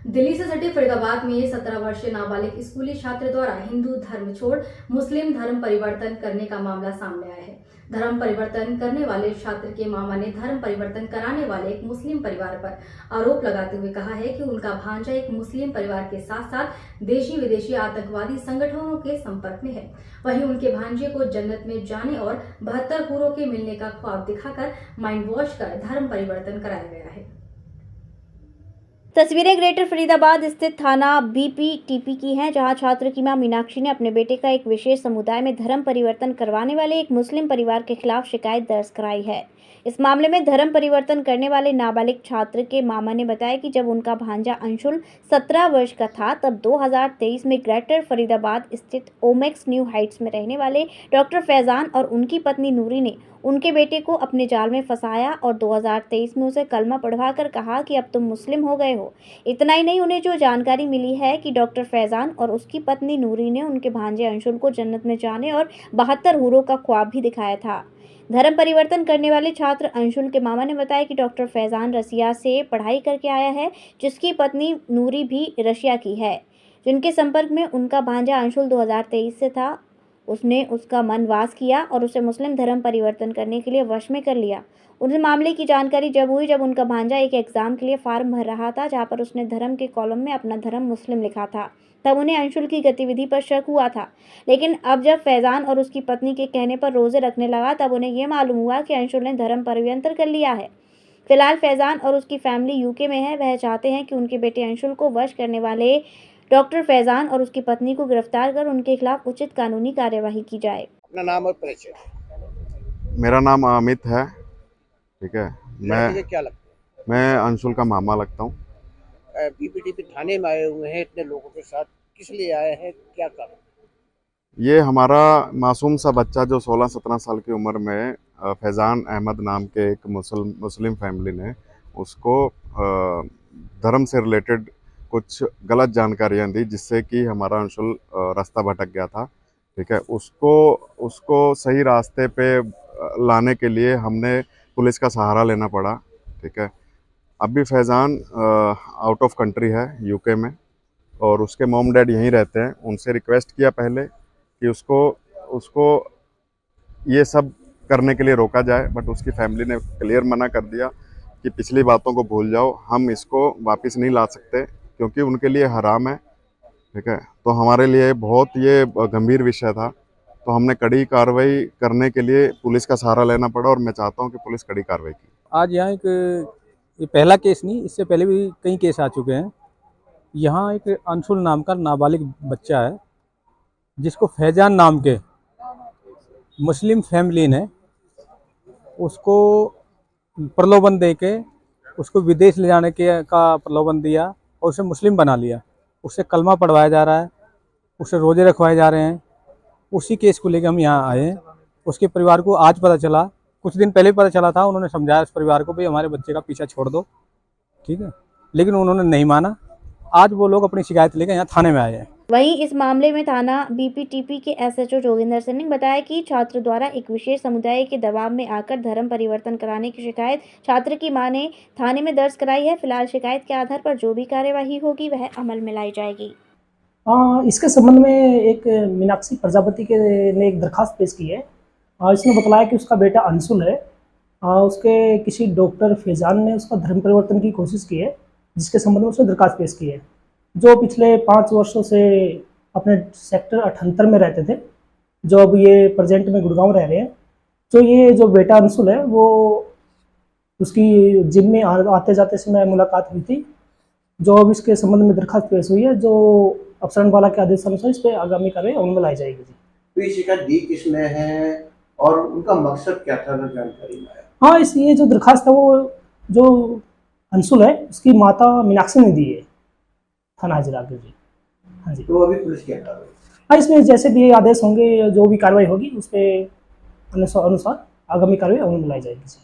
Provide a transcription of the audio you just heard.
दिल्ली से सटे फरीदाबाद में 17 वर्षीय नाबालिग स्कूली छात्र द्वारा हिंदू धर्म छोड़ मुस्लिम धर्म परिवर्तन करने का मामला सामने आया है। धर्म परिवर्तन करने वाले छात्र के मामा ने धर्म परिवर्तन कराने वाले एक मुस्लिम परिवार पर आरोप लगाते हुए कहा है कि उनका भांजा एक मुस्लिम परिवार के साथ साथ देशी विदेशी आतंकवादी संगठनों के संपर्क में है। वहीं उनके भांजे को जन्नत में जाने और 72 हूरों के मिलने का ख्वाब दिखाकर माइंड वॉश कर धर्म परिवर्तन कराया गया है। तस्वीरें ग्रेटर फरीदाबाद स्थित थाना बीपीटीपी की हैं, जहां छात्र की मां मीनाक्षी ने अपने बेटे का एक विशेष समुदाय में धर्म परिवर्तन करवाने वाले एक मुस्लिम परिवार के खिलाफ शिकायत दर्ज कराई है। इस मामले में धर्म परिवर्तन करने वाले नाबालिग छात्र के मामा ने बताया कि जब उनका भांजा अंशुल 17 वर्ष का था, तब 2023 में ग्रेटर फरीदाबाद स्थित ओमेक्स न्यू हाइट्स में रहने वाले डॉक्टर फैजान और उनकी पत्नी नूरी ने उनके बेटे को अपने जाल में फंसाया और 2023 में उसे कलमा पढ़वाकर कहा कि अब तुम मुस्लिम हो गए हो। इतना ही नहीं, उन्हें जो जानकारी मिली है कि डॉक्टर फैजान और उसकी पत्नी नूरी ने उनके भांजे अंशुल को जन्नत में जाने और 72 हूरों का ख्वाब भी दिखाया था। धर्म परिवर्तन करने वाले छात्र अंशुल के मामा ने बताया कि डॉक्टर फैजान रसिया से पढ़ाई करके आया है, जिसकी पत्नी नूरी भी रशिया की है, जिनके संपर्क में उनका भांजा अंशुल 2023 से था। उसने उसका मन वास किया और उसे मुस्लिम धर्म परिवर्तन करने के लिए वश में कर लिया। उस मामले की जानकारी जब हुई, जब उनका भांजा एक एग्जाम के लिए फॉर्म भर रहा था, जहां पर उसने धर्म के कॉलम में अपना धर्म मुस्लिम लिखा था। तब उन्हें अंशुल की गतिविधि पर शक हुआ था, लेकिन अब जब फैजान और उसकी पत्नी के कहने पर रोजे रखने लगा, तब उन्हें यह मालूम हुआ कि अंशुल ने धर्म परिवर्तन कर लिया है। फिलहाल फैजान और उसकी फैमिली यूके में है। वह चाहते हैं कि उनके बेटे अंशुल को वश करने वाले डॉक्टर फैजान और उसकी पत्नी को गिरफ्तार कर उनके खिलाफ उचित कानूनी कार्यवाही की जाए। अपना नाम और परिचय। मेरा नाम अमित है। ठीक है, मुझे क्या लगता मैं अंशुल का मामा लगता हूँ। है बीपीटीपी थाने में आए हुए हैं इतने लोगों के साथ, किस लिए आए हैं, क्या कारण? ये हमारा मासूम सा बच्चा जो 16-17 साल की उम्र में फैज़ान अहमद नाम के एक मुस्लिम फैमिली ने उसको धर्म से रिलेटेड कुछ गलत जानकारियाँ दी, जिससे कि हमारा अंशुल रास्ता भटक गया था। ठीक है, उसको सही रास्ते पे लाने के लिए हमने पुलिस का सहारा लेना पड़ा। ठीक है, अभी फैज़ान आउट ऑफ कंट्री है, यूके में, और उसके मॉम डैड यहीं रहते हैं। उनसे रिक्वेस्ट किया पहले कि उसको ये सब करने के लिए रोका जाए, बट उसकी फैमिली ने क्लियर मना कर दिया कि पिछली बातों को भूल जाओ, हम इसको वापस नहीं ला सकते क्योंकि उनके लिए हराम है। ठीक है, तो हमारे लिए बहुत ये गंभीर विषय था, तो हमने कड़ी कार्रवाई करने के लिए पुलिस का सहारा लेना पड़ा और मैं चाहता हूँ कि पुलिस कड़ी कार्रवाई की। आज यहाँ ये पहला केस नहीं, इससे पहले भी कई केस आ चुके हैं। यहाँ एक अंशुल नाम का नाबालिग बच्चा है, जिसको फैजान नाम के मुस्लिम फैमिली ने उसको प्रलोभन दे के उसको विदेश ले जाने के का प्रलोभन दिया और उसे मुस्लिम बना लिया। उससे कलमा पढ़वाया जा रहा है, उससे रोजे रखवाए जा रहे हैं। उसी केस को लेकर हम यहाँ आए हैं। उसके परिवार को आज पता चला, कुछ दिन पहले पता चला था। उन्होंने समझाया उस परिवार को, भाई हमारे बच्चे का पीछा छोड़ दो, ठीक है, लेकिन उन्होंने नहीं माना। आज वो लोग अपनी शिकायत लेकर यहाँ थाने में आए हैं। वहीं इस मामले में थाना बीपीटीपी के एसएचओ जोगिंदर सिंह ने बताया कि छात्र द्वारा एक विशेष समुदाय के दबाव में आकर धर्म परिवर्तन कराने की शिकायत छात्र की मां ने थाने में दर्ज कराई है। फिलहाल शिकायत के आधार पर जो भी कार्यवाही होगी वह अमल में लाई जाएगी। इसके संबंध में एक मीनाक्षी प्रजापति ने एक दरखास्त पेश की है। इसने बताया कि उसका बेटा अंशुल है, उसके किसी डॉक्टर फैजान ने उसका धर्म परिवर्तन की कोशिश की है, जिसके संबंध में उसने दरखास्त पेश की है। जो पिछले 5 वर्षों से अपने सेक्टर 78 में रहते थे, जो अब ये प्रेजेंट में गुड़गांव रह रहे हैं। तो ये जो बेटा अंशुल है, वो उसकी जिम में आते जाते समय मुलाकात हुई थी, जो अब इसके संबंध में दरखास्त पेश हुई है, जो अफसरान वाला के आदेशानुसार इस पर आगामी कार्रवाई अमल में लाई जाएगी। तो ये शिकायत दी किसने है और उनका मकसद क्या था, जानकारी में आया? हाँ, ये जो दरखास्त है वो जो अंशुल है उसकी माता मीनाक्षी ने दी है थाना हाजिरा के जी। हाँ जी, तो अभी पुलिस क्या कार्रवाई? हाँ, इसमें जैसे भी आदेश होंगे, जो भी कार्रवाई होगी उस पर अनुसार आगामी कार्रवाई अमल में लाई जाएगी।